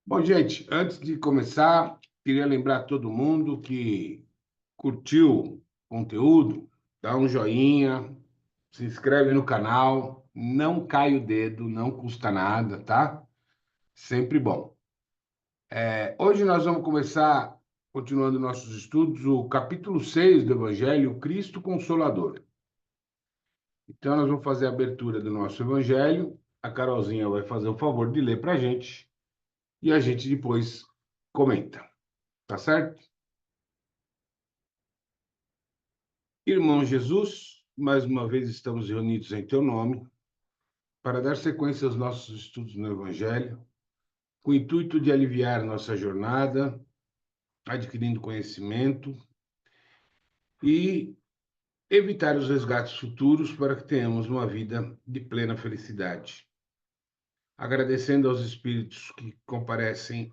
Bom, gente, antes de começar, queria lembrar todo mundo que curtiu o conteúdo, dá um joinha, se inscreve no canal, não cai o dedo, não custa nada, tá? Sempre bom. Hoje nós vamos começar, continuando nossos estudos, o capítulo 6 do Evangelho, Cristo Consolador. Então, nós vamos fazer a abertura do nosso Evangelho, a Carolzinha vai fazer o favor de ler para a gente e a gente depois comenta, tá certo? Irmão Jesus, mais uma vez estamos reunidos em teu nome para dar sequência aos nossos estudos no Evangelho, com o intuito de aliviar nossa jornada, adquirindo conhecimento e evitar os resgates futuros para que tenhamos uma vida de plena felicidade. Agradecendo aos espíritos que comparecem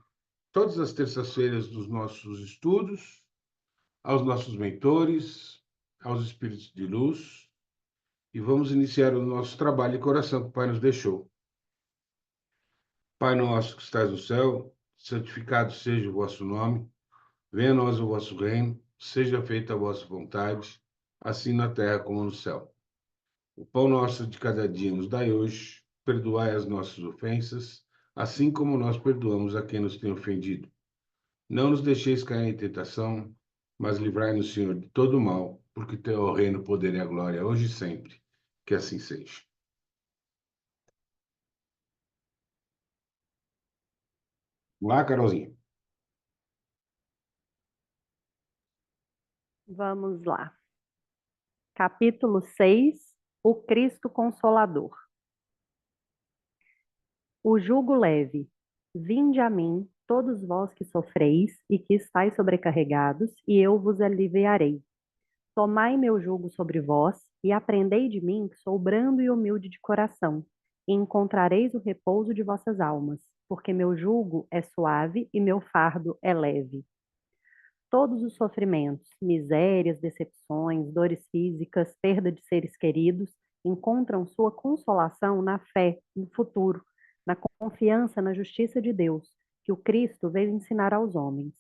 todas as terças-feiras dos nossos estudos, aos nossos mentores, aos espíritos de luz. E vamos iniciar o nosso trabalho de coração que o Pai nos deixou. Pai nosso que estás no céu, santificado seja o vosso nome. Venha a nós o vosso reino. Seja feita a vossa vontade, assim na terra como no céu. O pão nosso de cada dia nos dai hoje. Perdoai as nossas ofensas, assim como nós perdoamos a quem nos tem ofendido. Não nos deixeis cair em tentação, mas livrai-nos, Senhor, de todo mal, porque teu é o reino, o poder e a glória, hoje e sempre. Que assim seja. Vamos lá, Carolzinha. Vamos lá. Capítulo 6, o Cristo Consolador. O jugo leve. Vinde a mim, todos vós que sofreis e que estáis sobrecarregados, e eu vos aliviarei. Tomai meu jugo sobre vós e aprendei de mim, que sou brando e humilde de coração, e encontrareis o repouso de vossas almas, porque meu jugo é suave e meu fardo é leve. Todos os sofrimentos, misérias, decepções, dores físicas, perda de seres queridos, encontram sua consolação na fé, no futuro, na confiança na justiça de Deus, que o Cristo veio ensinar aos homens.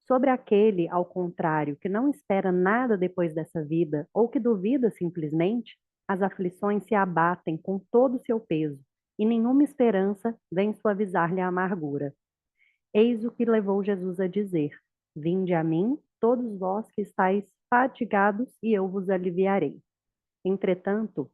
Sobre aquele, ao contrário, que não espera nada depois dessa vida, ou que duvida simplesmente, as aflições se abatem com todo o seu peso, e nenhuma esperança vem suavizar-lhe a amargura. Eis o que levou Jesus a dizer: Vinde a mim, todos vós que estáis fatigados, e eu vos aliviarei. Entretanto,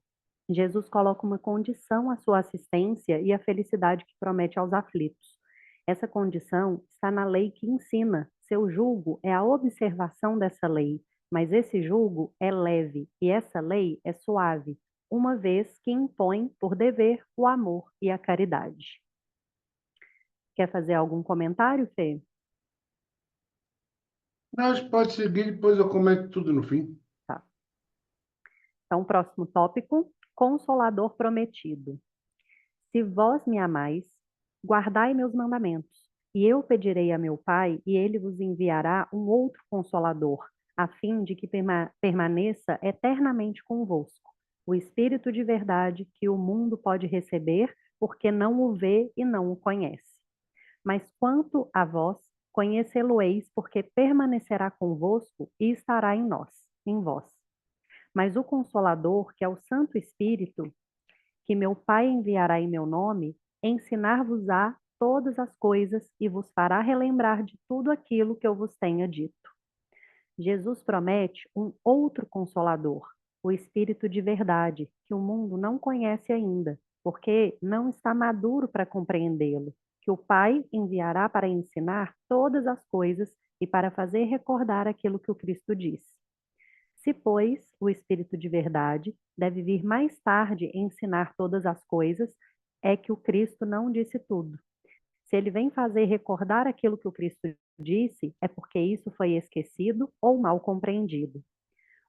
Jesus coloca uma condição à sua assistência e à felicidade que promete aos aflitos. Essa condição está na lei que ensina. Seu jugo é a observação dessa lei, mas esse jugo é leve e essa lei é suave, uma vez que impõe por dever o amor e a caridade. Quer fazer algum comentário, Fê? Nós pode seguir, depois eu comento tudo no fim. Tá. Então, próximo tópico, Consolador prometido. Se vós me amais, guardai meus mandamentos, e eu pedirei a meu Pai, e ele vos enviará um outro Consolador, a fim de que permaneça eternamente convosco, o Espírito de verdade que o mundo pode receber, porque não o vê e não o conhece. Mas quanto a vós, conhecê-lo-eis, porque permanecerá convosco e estará em nós, em vós. Mas o Consolador, que é o Santo Espírito, que meu Pai enviará em meu nome, ensinar-vos-á todas as coisas e vos fará relembrar de tudo aquilo que eu vos tenha dito. Jesus promete um outro Consolador, o Espírito de verdade, que o mundo não conhece ainda, porque não está maduro para compreendê-lo, que o Pai enviará para ensinar todas as coisas e para fazer recordar aquilo que o Cristo disse. Se, pois, o Espírito de verdade deve vir mais tarde ensinar todas as coisas, é que o Cristo não disse tudo. Se ele vem fazer recordar aquilo que o Cristo disse, é porque isso foi esquecido ou mal compreendido.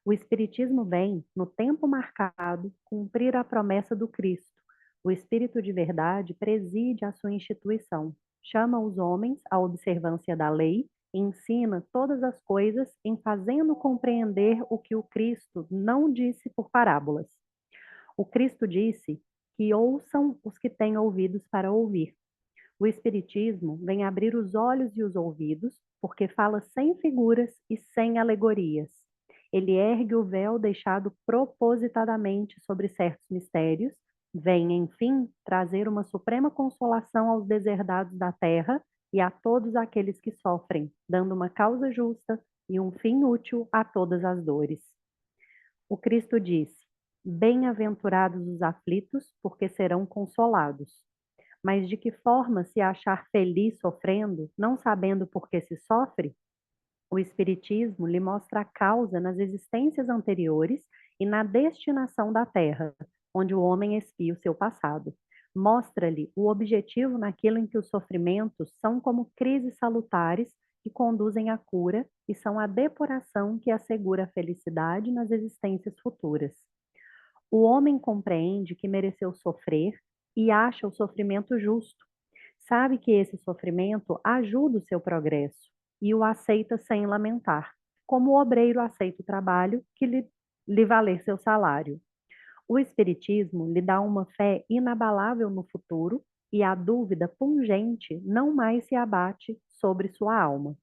O Espiritismo vem, no tempo marcado, cumprir a promessa do Cristo. O Espírito de verdade preside a sua instituição, chama os homens à observância da lei e ensina todas as coisas em fazendo compreender o que o Cristo não disse por parábolas. O Cristo disse que ouçam os que têm ouvidos para ouvir. O Espiritismo vem abrir os olhos e os ouvidos, porque fala sem figuras e sem alegorias. Ele ergue o véu deixado propositadamente sobre certos mistérios, vem, enfim, trazer uma suprema consolação aos deserdados da terra e a todos aqueles que sofrem, dando uma causa justa e um fim útil a todas as dores. O Cristo disse: Bem-aventurados os aflitos, porque serão consolados. Mas de que forma se achar feliz sofrendo, não sabendo por que se sofre? O Espiritismo lhe mostra a causa nas existências anteriores e na destinação da Terra, onde o homem expia o seu passado. Mostra-lhe o objetivo naquilo em que os sofrimentos são como crises salutares que conduzem à cura e são a depuração que assegura a felicidade nas existências futuras. O homem compreende que mereceu sofrer e acha o sofrimento justo. Sabe que esse sofrimento ajuda o seu progresso e o aceita sem lamentar, como o obreiro aceita o trabalho que lhe valer seu salário. O Espiritismo lhe dá uma fé inabalável no futuro e a dúvida pungente não mais se abate sobre sua alma.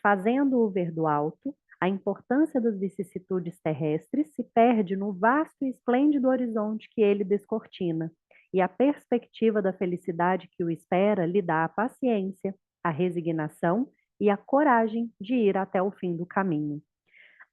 Fazendo-o ver do alto, a importância das vicissitudes terrestres se perde no vasto e esplêndido horizonte que ele descortina, e a perspectiva da felicidade que o espera lhe dá a paciência, a resignação e a coragem de ir até o fim do caminho.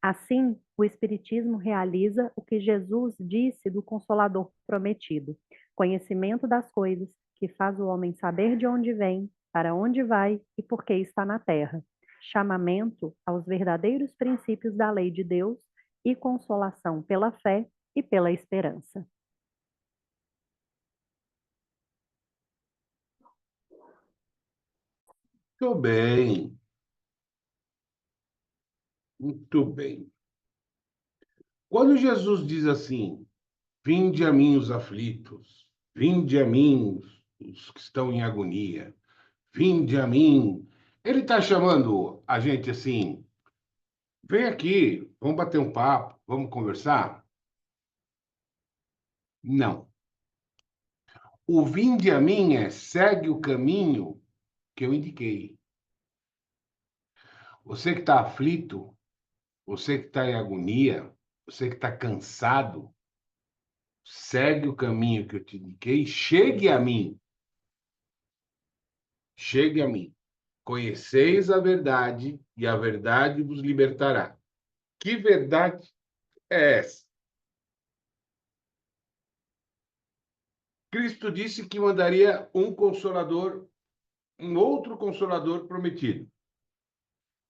Assim, o Espiritismo realiza o que Jesus disse do Consolador prometido: conhecimento das coisas que faz o homem saber de onde vem, para onde vai e por que está na terra. Chamamento aos verdadeiros princípios da lei de Deus e consolação pela fé e pela esperança. Muito bem, muito bem. Quando Jesus diz assim, vinde a mim os aflitos, vinde a mim os que estão em agonia, vinde a mim. Ele está chamando a gente assim, vem aqui, vamos bater um papo, vamos conversar? Não. O vinde a mim é segue o caminho que eu indiquei. Você que está aflito, você que está em agonia, você que está cansado, segue o caminho que eu te indiquei, chegue a mim. Chegue a mim. Conheceis a verdade e a verdade vos libertará. Que verdade é essa? Cristo disse que mandaria um consolador, um outro consolador prometido.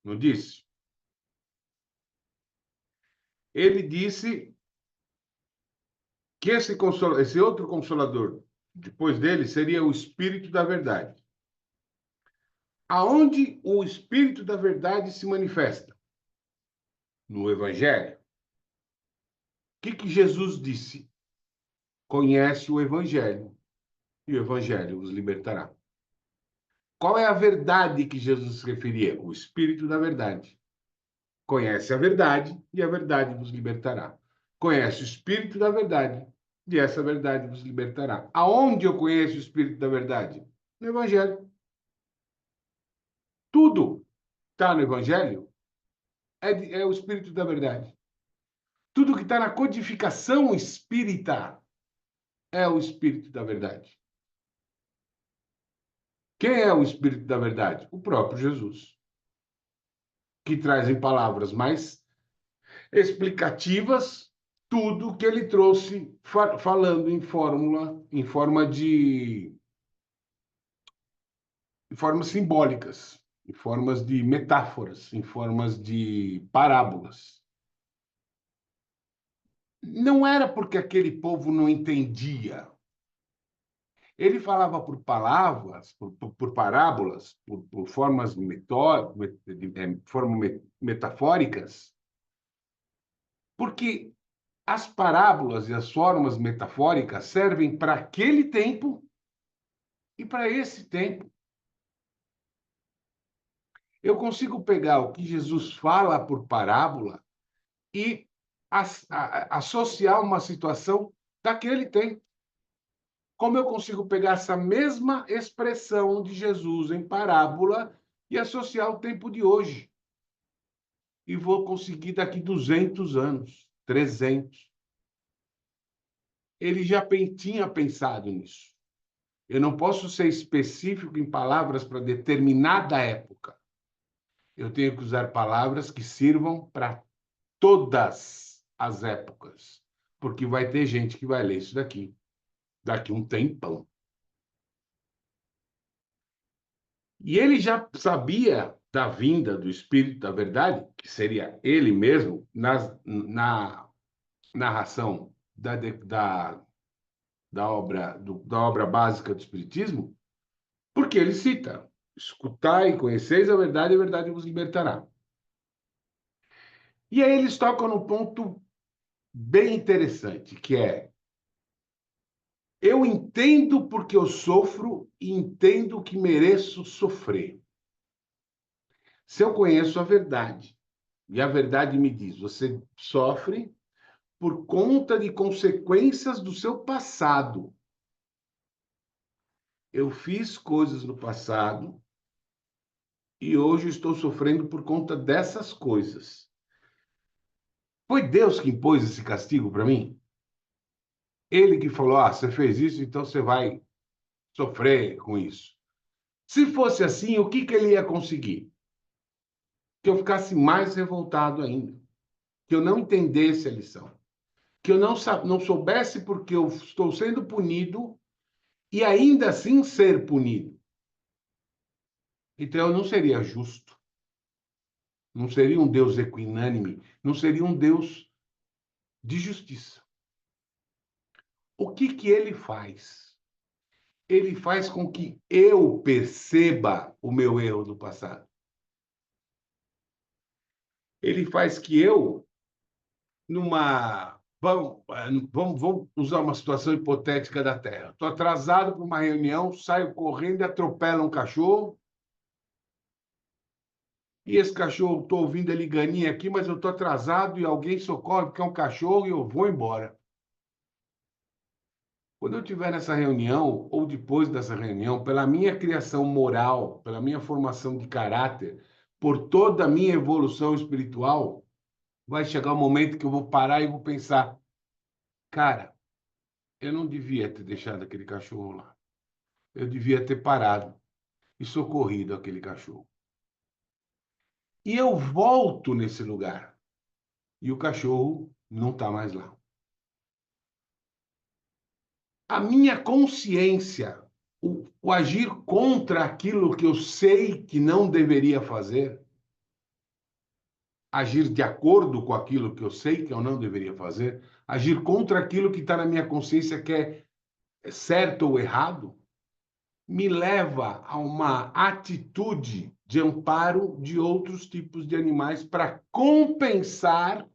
Não disse? Ele disse que esse outro consolador, depois dele, seria o Espírito da Verdade. Aonde o Espírito da Verdade se manifesta? No Evangelho. O que Jesus disse? Conhece o Evangelho, e o Evangelho os libertará. Qual é a verdade que Jesus se referia? O Espírito da Verdade. Conhece a verdade, e a verdade vos libertará. Conhece o Espírito da Verdade, e essa verdade vos libertará. Aonde eu conheço o Espírito da Verdade? No Evangelho. Tudo está no Evangelho é o Espírito da Verdade. Tudo que está na codificação espírita é o Espírito da Verdade. Quem é o Espírito da Verdade? O próprio Jesus, que traz em palavras mais explicativas tudo que ele trouxe falando em formas simbólicas, em formas de metáforas, em formas de parábolas. Não era porque aquele povo não entendia. Ele falava por palavras, por parábolas, por formas metafóricas, porque as parábolas e as formas metafóricas servem para aquele tempo e para esse tempo. Eu consigo pegar o que Jesus fala por parábola e associar uma situação daquele tempo. como eu consigo pegar essa mesma expressão de Jesus em parábola e associar ao tempo de hoje. E vou conseguir daqui 200 anos, 300. Ele já tinha pensado nisso. Eu não posso ser específico em palavras para determinada época. Eu tenho que usar palavras que sirvam para todas as épocas, porque vai ter gente que vai ler isso daqui um tempão. E ele já sabia da vinda do Espírito da Verdade, que seria ele mesmo, na narração da obra básica do Espiritismo, porque ele cita: escutai e conheceis a verdade vos libertará. E aí eles tocam num ponto bem interessante, que é: eu entendo porque eu sofro e entendo que mereço sofrer. Se eu conheço a verdade, e a verdade me diz, você sofre por conta de consequências do seu passado. Eu fiz coisas no passado e hoje estou sofrendo por conta dessas coisas. Foi Deus que impôs esse castigo para mim? Ele que falou: ah, você fez isso, então você vai sofrer com isso. Se fosse assim, o que ele ia conseguir? Que eu ficasse mais revoltado ainda, que eu não entendesse a lição, que eu não soubesse porque eu estou sendo punido e ainda assim ser punido. Então eu não seria justo, não seria um Deus equinânime, não seria um Deus de justiça. O que ele faz? Ele faz com que eu perceba o meu erro do passado. Ele faz que eu, numa. Vamos usar uma situação hipotética da Terra. Estou atrasado para uma reunião, saio correndo e atropelo um cachorro. E esse cachorro, estou ouvindo ele ganinha aqui, mas eu estou atrasado e alguém socorre porque é um cachorro e eu vou embora. Quando eu estiver nessa reunião, ou depois dessa reunião, pela minha criação moral, pela minha formação de caráter, por toda a minha evolução espiritual, vai chegar um momento que eu vou parar e vou pensar: cara, eu não devia ter deixado aquele cachorro lá. Eu devia ter parado e socorrido aquele cachorro. E eu volto nesse lugar e o cachorro não está mais lá. A minha consciência, o agir contra aquilo que eu sei que não deveria fazer, agir de acordo com aquilo que eu sei que eu não deveria fazer, agir contra aquilo que está na minha consciência que é certo ou errado, me leva a uma atitude de amparo de outros tipos de animais para compensar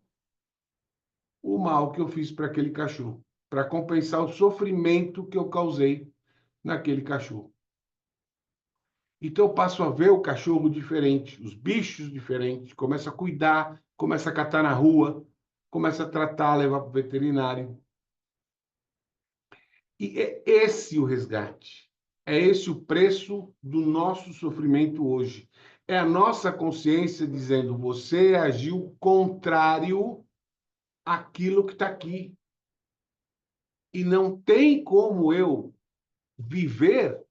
o mal que eu fiz para aquele cachorro, para compensar o sofrimento que eu causei naquele cachorro. Então eu passo a ver o cachorro diferente, os bichos diferentes, começo a cuidar, começo a catar na rua, começo a tratar, levar para o veterinário. E é esse o resgate. É esse o preço do nosso sofrimento hoje. É a nossa consciência dizendo: você agiu contrário àquilo que está aqui. E não tem como eu viver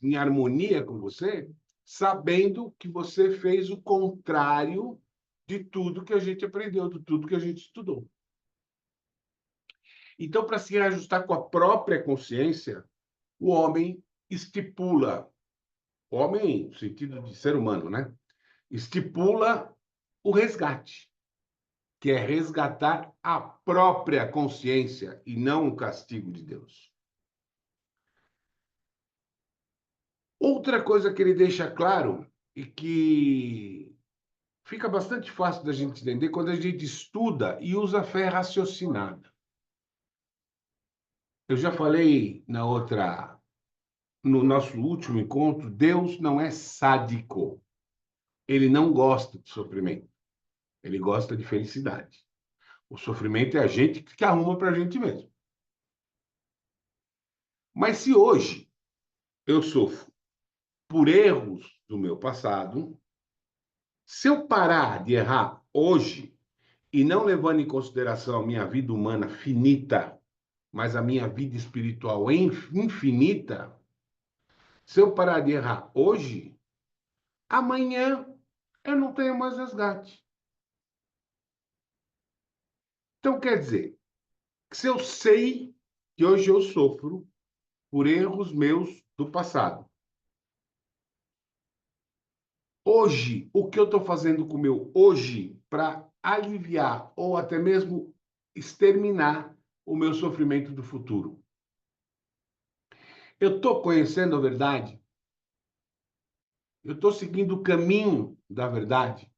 em harmonia com você, sabendo que você fez o contrário de tudo que a gente aprendeu, de tudo que a gente estudou. Então, para se reajustar com a própria consciência, o homem estipula, homem no sentido de ser humano, né? Estipula o resgate, que é resgatar a própria consciência e não o castigo de Deus. Outra coisa que ele deixa claro e que fica bastante fácil da gente entender quando a gente estuda e usa a fé raciocinada. Eu já falei no nosso último encontro, Deus não é sádico. Ele não gosta de sofrimento. Ele gosta de felicidade. O sofrimento é a gente que arruma para a gente mesmo. Mas se hoje eu sofro por erros do meu passado, se eu parar de errar hoje e não levando em consideração a minha vida humana finita, mas a minha vida espiritual infinita, se eu parar de errar hoje, amanhã eu não tenho mais resgate. Então, quer dizer, que se eu sei que hoje eu sofro por erros meus do passado, hoje, o que eu estou fazendo com o meu hoje para aliviar ou até mesmo exterminar o meu sofrimento do futuro? Eu estou conhecendo a verdade? Eu estou seguindo o caminho da verdade?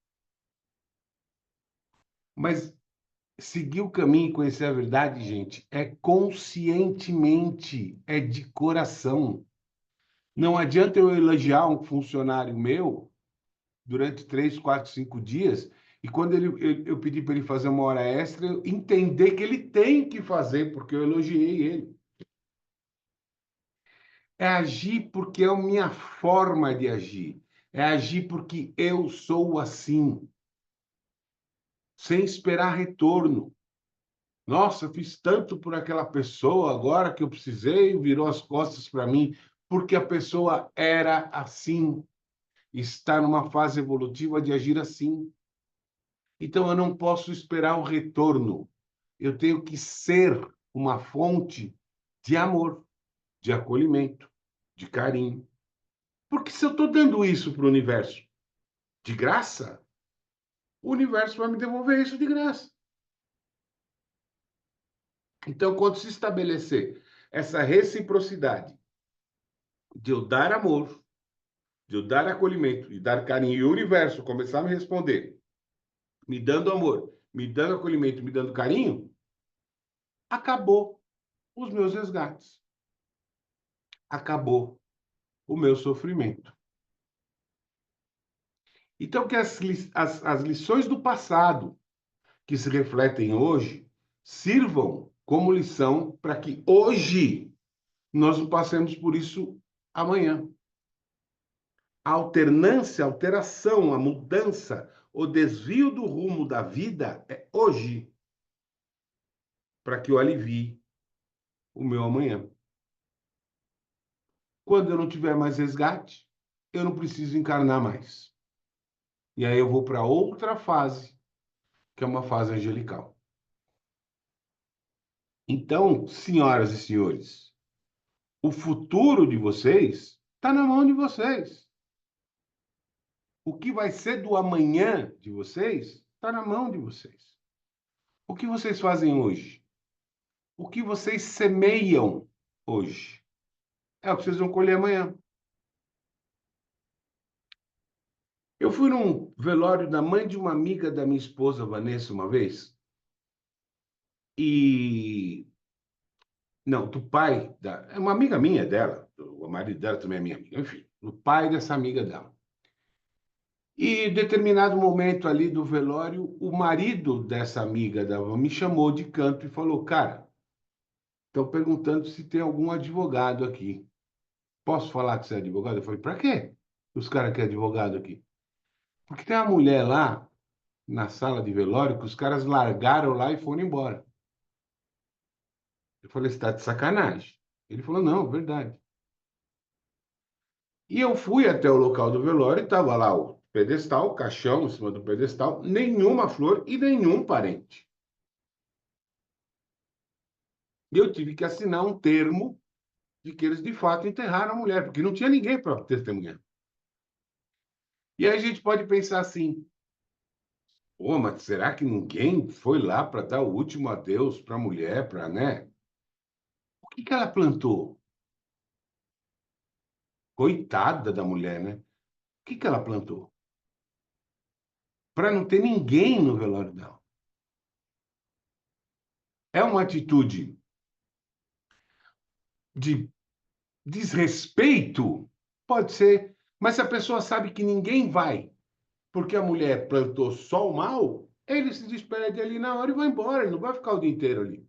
Mas seguir o caminho e conhecer a verdade, gente, é conscientemente, é de coração. Não adianta eu elogiar um funcionário meu durante 3, 4, 5 dias e quando eu pedi para ele fazer uma hora extra, eu entender que ele tem que fazer, porque eu elogiei ele. É agir porque é a minha forma de agir. É agir porque eu sou assim, sem esperar retorno. Nossa, eu fiz tanto por aquela pessoa, agora que eu precisei, virou as costas para mim, porque a pessoa era assim, está numa fase evolutiva de agir assim. Então eu não posso esperar o retorno. Eu tenho que ser uma fonte de amor, de acolhimento, de carinho. Porque se eu estou dando isso para o universo de graça, o universo vai me devolver isso de graça. Então, quando se estabelecer essa reciprocidade de eu dar amor, de eu dar acolhimento e dar carinho, e o universo começar a me responder, me dando amor, me dando acolhimento, me dando carinho, acabou os meus resgates. Acabou o meu sofrimento. Então, que as lições do passado que se refletem hoje sirvam como lição para que hoje nós não passemos por isso amanhã. A alternância, a alteração, a mudança, o desvio do rumo da vida é hoje, para que eu alivie o meu amanhã. Quando eu não tiver mais resgate, eu não preciso encarnar mais. E aí eu vou para outra fase, que é uma fase angelical. Então, senhoras e senhores, o futuro de vocês está na mão de vocês. O que vai ser do amanhã de vocês está na mão de vocês. O que vocês fazem hoje? O que vocês semeiam hoje? É o que vocês vão colher amanhã. Eu fui num velório da mãe de uma amiga da minha esposa, Vanessa, uma vez. E. Não, do pai da. É uma amiga minha dela. O marido dela também é minha amiga. Enfim, do pai dessa amiga dela. E em determinado momento ali do velório, o marido dessa amiga dela me chamou de canto e falou: Cara, estão perguntando se tem algum advogado aqui. Posso falar que você é advogado? Eu falei: Para quê? Os caras querem advogado aqui. Porque tem uma mulher lá na sala de velório que os caras largaram lá e foram embora. Eu falei: Você está de sacanagem. Ele falou: Não, verdade. E eu fui até o local do velório e estava lá o pedestal, o caixão em cima do pedestal, nenhuma flor e nenhum parente. E eu tive que assinar um termo de que eles de fato enterraram a mulher, porque não tinha ninguém para testemunhar. E aí a gente pode pensar assim: Pô, mas será que ninguém foi lá para dar o último adeus para a mulher, para, né? O que que ela plantou? Coitada da mulher, né? O que que ela plantou? Para não ter ninguém no velório dela. É uma atitude de desrespeito? Pode ser. Mas se a pessoa sabe que ninguém vai, porque a mulher plantou só o mal, ele se despede ali na hora e vai embora. Ele não vai ficar o dia inteiro ali.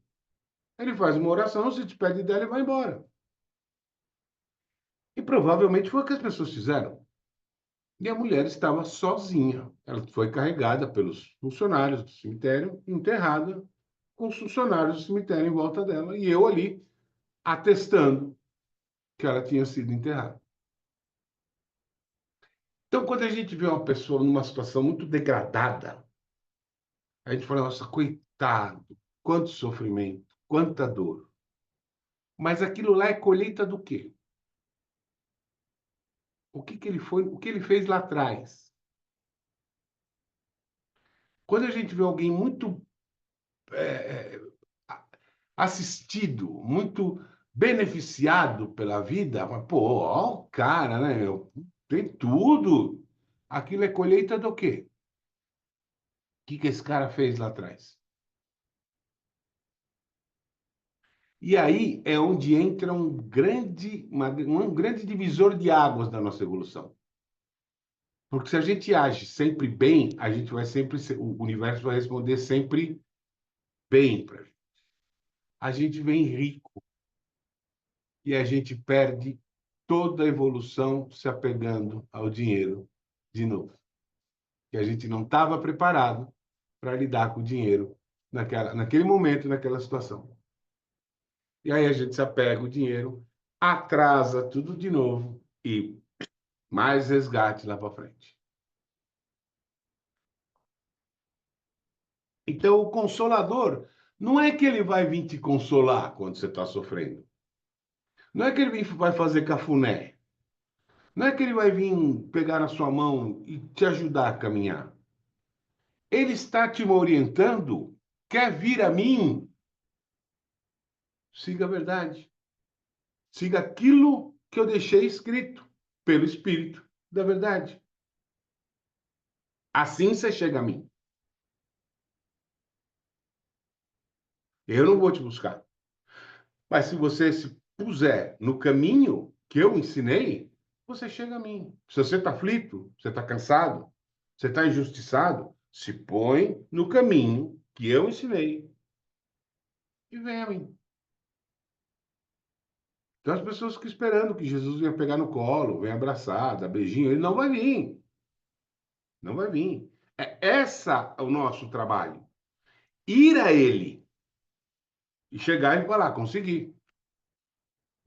Ele faz uma oração, se despede dela e vai embora. E provavelmente foi o que as pessoas fizeram. E a mulher estava sozinha. Ela foi carregada pelos funcionários do cemitério, enterrada com os funcionários do cemitério em volta dela. E eu ali atestando que ela tinha sido enterrada. Então, quando a gente vê uma pessoa numa situação muito degradada, a gente fala, nossa, coitado, quanto sofrimento, quanta dor. Mas aquilo lá é colheita do quê? O que ele foi, o que ele fez lá atrás? Quando a gente vê alguém muito assistido, muito beneficiado pela vida, mas, pô, ó, o cara, né, meu, tem tudo. Aquilo é colheita do quê? O que esse cara fez lá atrás? E aí é onde entra um grande divisor de águas da nossa evolução. Porque se a gente age sempre bem, a gente vai sempre, o universo vai responder sempre bem para a gente. A gente vem rico e a gente perde toda a evolução se apegando ao dinheiro de novo. Que a gente não estava preparado para lidar com o dinheiro naquele momento, naquela situação. E aí a gente se apega ao dinheiro, atrasa tudo de novo e mais resgate lá para frente. Então, o consolador não é que ele vai vir te consolar quando você está sofrendo. Não é que ele vai fazer cafuné. Não é que ele vai vir pegar na sua mão e te ajudar a caminhar. Ele está te orientando. Quer vir a mim? Siga a verdade. Siga aquilo que eu deixei escrito pelo Espírito da verdade. Assim você chega a mim. Eu não vou te buscar. Mas se você se puser no caminho que eu ensinei, você chega a mim. Se você está aflito, você está cansado, você está injustiçado, se põe no caminho que eu ensinei e vem a mim. Então as pessoas ficam esperando que Jesus venha pegar no colo, venha abraçar, dar beijinho. Ele não vai vir. Não vai vir. É essa o nosso trabalho. Ir a ele e chegar e falar, consegui.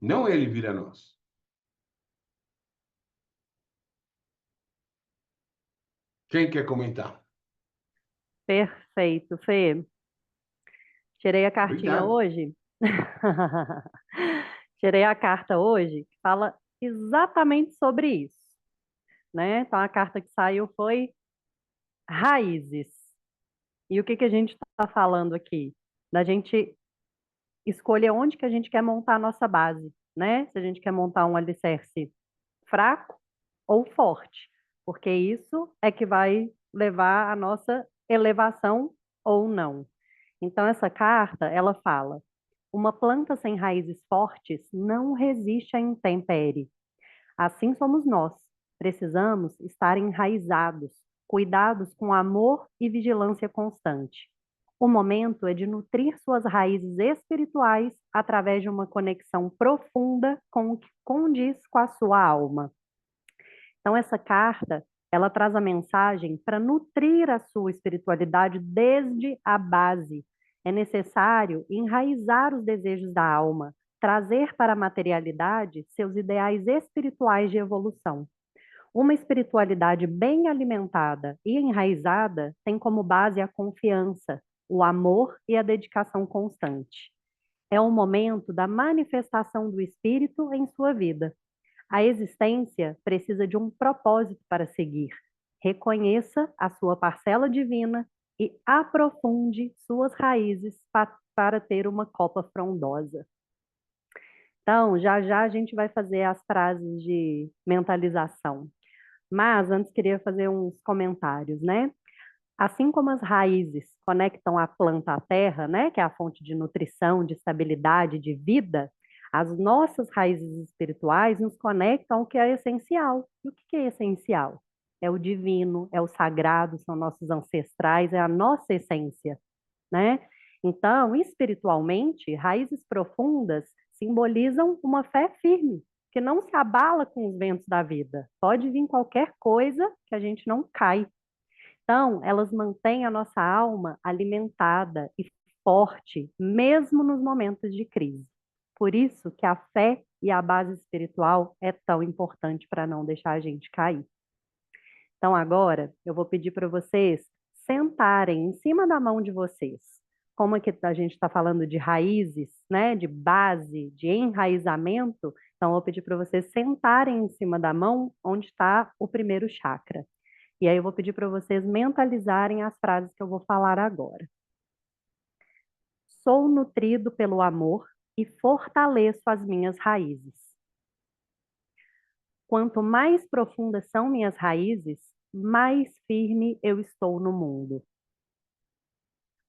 Não ele vir a nós. Quem quer comentar? Perfeito, Fê. Tirei a cartinha Obrigado. hoje. Tirei a carta hoje, que fala exatamente sobre isso, né? Então, a carta que saiu foi raízes. E o que que a gente está falando aqui? Da gente escolher onde que a gente quer montar a nossa base, né? Se a gente quer montar um alicerce fraco ou forte, porque isso é que vai levar a nossa elevação ou não. Então, essa carta, ela fala: uma planta sem raízes fortes não resiste à intempérie. Assim somos nós. Precisamos estar enraizados, cuidados com amor e vigilância constante. O momento é de nutrir suas raízes espirituais através de uma conexão profunda com o que condiz com a sua alma. Então, essa carta, ela traz a mensagem para nutrir a sua espiritualidade desde a base. É necessário enraizar os desejos da alma, trazer para a materialidade seus ideais espirituais de evolução. Uma espiritualidade bem alimentada e enraizada tem como base a confiança, o amor e a dedicação constante. É o momento da manifestação do espírito em sua vida. A existência precisa de um propósito para seguir. Reconheça a sua parcela divina e aprofunde suas raízes para ter uma copa frondosa. Então, já já a gente vai fazer as frases de mentalização. Mas antes queria fazer uns comentários, né? Assim como as raízes conectam a planta à terra, né, que é a fonte de nutrição, de estabilidade, de vida, as nossas raízes espirituais nos conectam ao que é essencial. E o que é essencial? É o divino, é o sagrado, são nossos ancestrais, é a nossa essência, né? Então, espiritualmente, raízes profundas simbolizam uma fé firme, que não se abala com os ventos da vida. Pode vir qualquer coisa que a gente não cai. Então, elas mantêm a nossa alma alimentada e forte, mesmo nos momentos de crise. Por isso que a fé e a base espiritual é tão importante para não deixar a gente cair. Então, agora, eu vou pedir para vocês sentarem em cima da mão de vocês. Como é que a gente está falando de raízes, né, de base, de enraizamento, então eu vou pedir para vocês sentarem em cima da mão onde está o primeiro chakra. E aí eu vou pedir para vocês mentalizarem as frases que eu vou falar agora. Sou nutrido pelo amor e fortaleço as minhas raízes. Quanto mais profundas são minhas raízes, mais firme eu estou no mundo.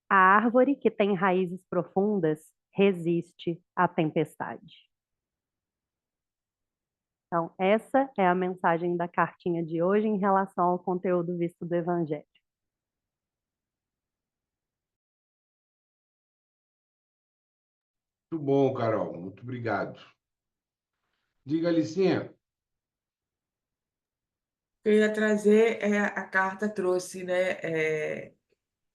A árvore que tem raízes profundas resiste à tempestade. Então, essa é a mensagem da cartinha de hoje em relação ao conteúdo visto do Evangelho. Muito bom, Carol. Muito obrigado. Diga, Alicinha. Eu ia trazer, a carta trouxe, né?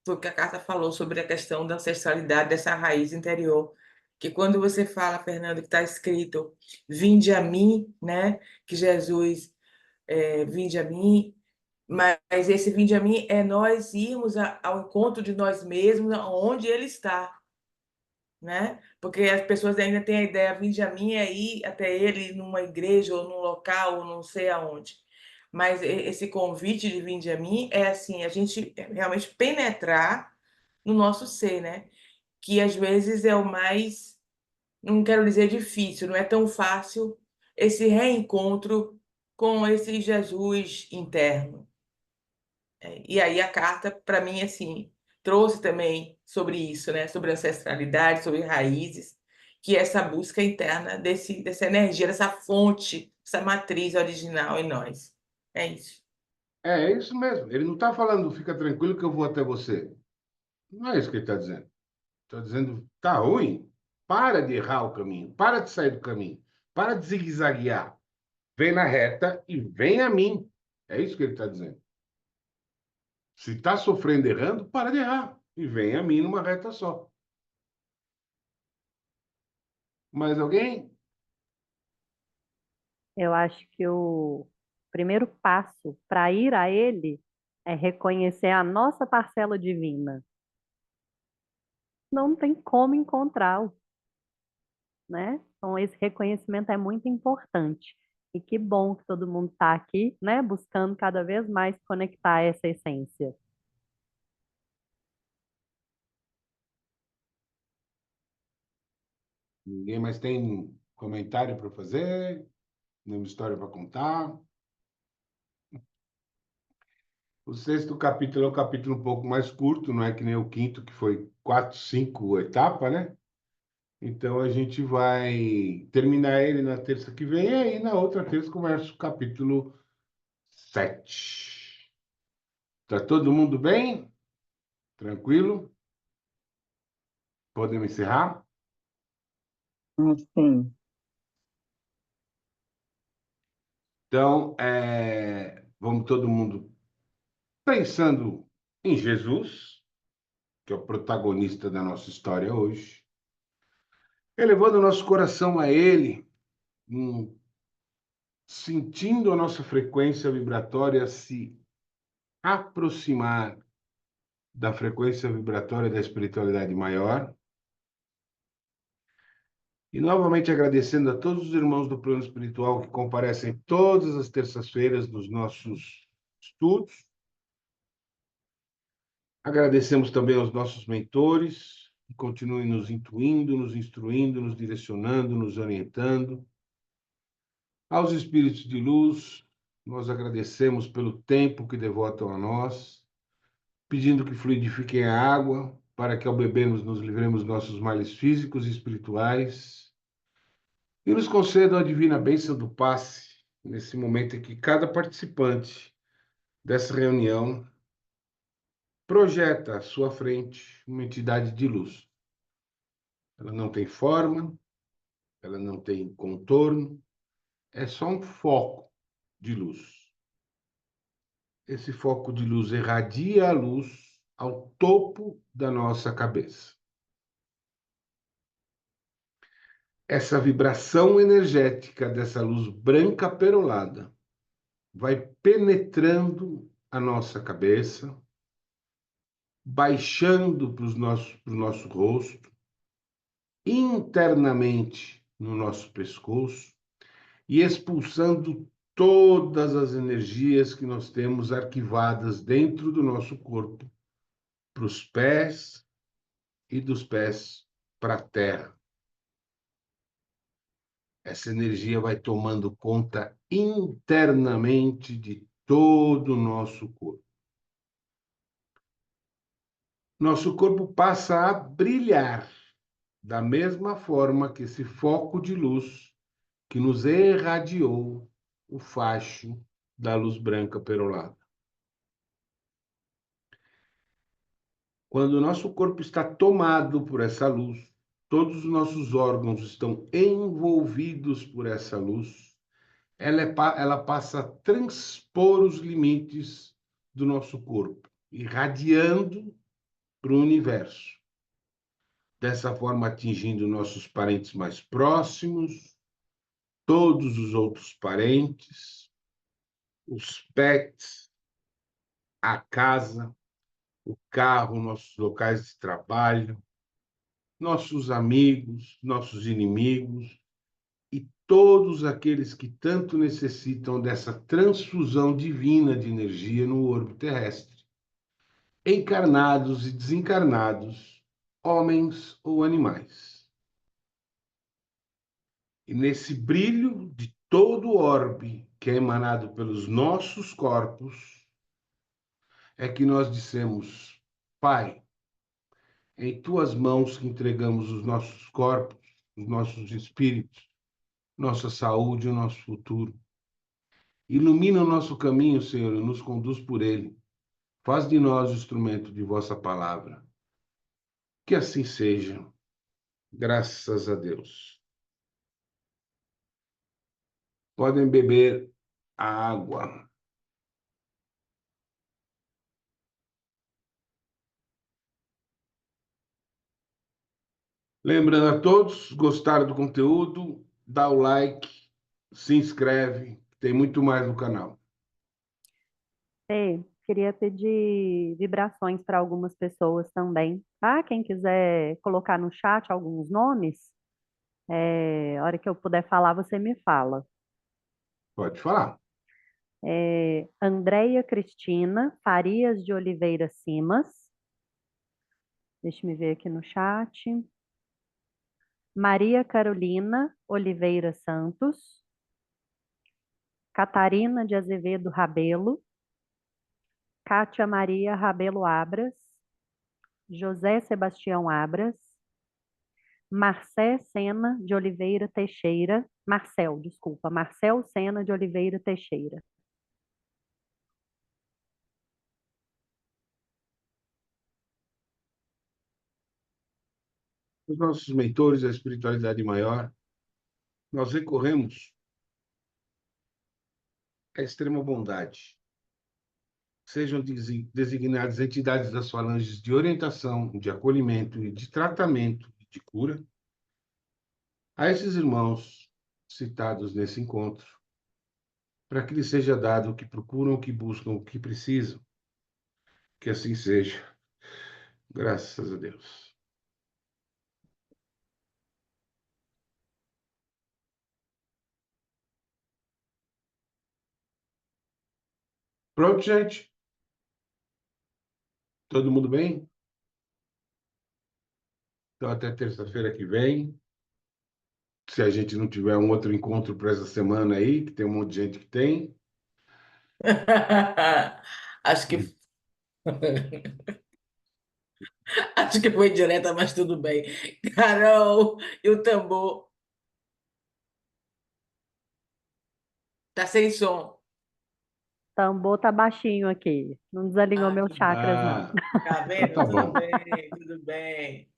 Foi o que a carta falou sobre a questão da ancestralidade, dessa raiz interior. Que quando você fala, Fernando, que está escrito, vinde a mim, né? Que Jesus, vinde a mim, mas esse vinde a mim é nós irmos ao encontro de nós mesmos, onde Ele está, né? Porque as pessoas ainda têm a ideia, vinde a mim é ir até Ele numa igreja ou num local ou não sei aonde. Mas esse convite de vinde a mim é assim, a gente realmente penetrar no nosso ser, né? Que às vezes é o mais, não quero dizer difícil, não é tão fácil esse reencontro com esse Jesus interno. E aí a carta, para mim, assim, trouxe também sobre isso, né? Sobre ancestralidade, sobre raízes, que é essa busca interna dessa energia, dessa fonte, essa matriz original em nós. É isso. É isso mesmo. Ele não está falando, fica tranquilo que eu vou até você. Não é isso que ele está dizendo. Está dizendo, tá ruim? Para de errar o caminho. Para de sair do caminho. Para de zigue-zaguear. Vem na reta e vem a mim. É isso que ele está dizendo. Se está sofrendo errando, para de errar. E vem a mim numa reta só. Mais alguém? Eu acho que o primeiro passo para ir a Ele é reconhecer a nossa parcela divina. Não tem como encontrá-lo, né? Então, esse reconhecimento é muito importante. E que bom que todo mundo está aqui, né? Buscando cada vez mais conectar essa essência. Ninguém mais tem comentário para fazer? Nenhuma história para contar? O sexto capítulo é um capítulo um pouco mais curto, não é que nem o quinto, que foi 4, 5 etapas, né? Então a gente vai terminar ele na terça que vem, e aí na outra terça começa o capítulo 7. Tá todo mundo bem? Tranquilo? Podemos encerrar? Sim. Então, vamos todo mundo pensando em Jesus, que é o protagonista da nossa história hoje, elevando o nosso coração a Ele, sentindo a nossa frequência vibratória se aproximar da frequência vibratória da espiritualidade maior. E novamente agradecendo a todos os irmãos do plano espiritual que comparecem todas as terças-feiras nos nossos estudos. Agradecemos também aos nossos mentores, que continuem nos intuindo, nos instruindo, nos direcionando, nos orientando. Aos espíritos de luz, nós agradecemos pelo tempo que devotam a nós, pedindo que fluidifiquem a água, para que ao bebermos nos livremos dos nossos males físicos e espirituais, e nos concedam a divina bênção do passe, nesse momento em que cada participante dessa reunião projeta à sua frente uma entidade de luz. Ela não tem forma, ela não tem contorno, é só um foco de luz. Esse foco de luz irradia a luz ao topo da nossa cabeça. Essa vibração energética dessa luz branca perolada vai penetrando a nossa cabeça, baixando para o nosso rosto, internamente no nosso pescoço e expulsando todas as energias que nós temos arquivadas dentro do nosso corpo, para os pés e dos pés para a terra. Essa energia vai tomando conta internamente de todo o nosso corpo. Nosso corpo passa a brilhar da mesma forma que esse foco de luz que nos irradiou o facho da luz branca perolada. Quando o nosso corpo está tomado por essa luz, todos os nossos órgãos estão envolvidos por essa luz, ela passa a transpor os limites do nosso corpo, irradiando para o universo. Dessa forma, atingindo nossos parentes mais próximos, todos os outros parentes, os pets, a casa, o carro, nossos locais de trabalho, nossos amigos, nossos inimigos e todos aqueles que tanto necessitam dessa transfusão divina de energia no orbe terrestre, encarnados e desencarnados, homens ou animais. E nesse brilho de todo o orbe que é emanado pelos nossos corpos, é que nós dissemos: Pai, em tuas mãos que entregamos os nossos corpos, os nossos espíritos, nossa saúde e o nosso futuro. Ilumina o nosso caminho, Senhor, e nos conduz por ele. Faz de nós o instrumento de vossa palavra. Que assim seja, graças a Deus. Podem beber a água. Lembrando a todos, gostaram do conteúdo, dá o like, se inscreve, tem muito mais no canal. Queria pedir vibrações para algumas pessoas também, tá? Quem quiser colocar no chat alguns nomes, a hora que eu puder falar, você me fala. Pode falar. Andréia Cristina Farias de Oliveira Simas. Deixa eu ver aqui no chat. Maria Carolina Oliveira Santos. Catarina de Azevedo Rabelo. Kátia Maria Rabelo Abras. José Sebastião Abras. Marcel Sena de Oliveira Teixeira. Marcel Sena de Oliveira Teixeira. Os nossos mentores da espiritualidade maior, nós recorremos à extrema bondade. Sejam designadas entidades das falanges de orientação, de acolhimento e de tratamento e de cura a esses irmãos citados nesse encontro, para que lhes seja dado o que procuram, o que buscam, o que precisam. Que assim seja. Graças a Deus. Pronto, gente? Todo mundo bem? Então, até terça-feira que vem. Se a gente não tiver um outro encontro para essa semana aí, que tem um monte de gente que tem. Acho que acho que foi direta, mas tudo bem. Carol, e o tambor? Tá sem som. Tambor tá baixinho aqui. Não desalinhou meus chakras, não. Ah, Tá então vendo? tá bom. Tudo bem.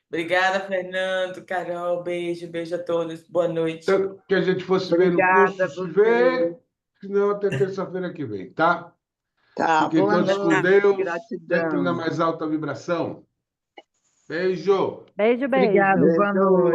Obrigada, Fernando, Carol, beijo a todos, boa noite. Então, que a gente fosse ver no Obrigada curso, a se você. vê, senão até terça-feira que vem, tá? Tá, Fiquem boa todos com noite, Deus, sempre na gratidão. mais alta vibração. Beijo! Beijo, beijo. Obrigada, boa noite.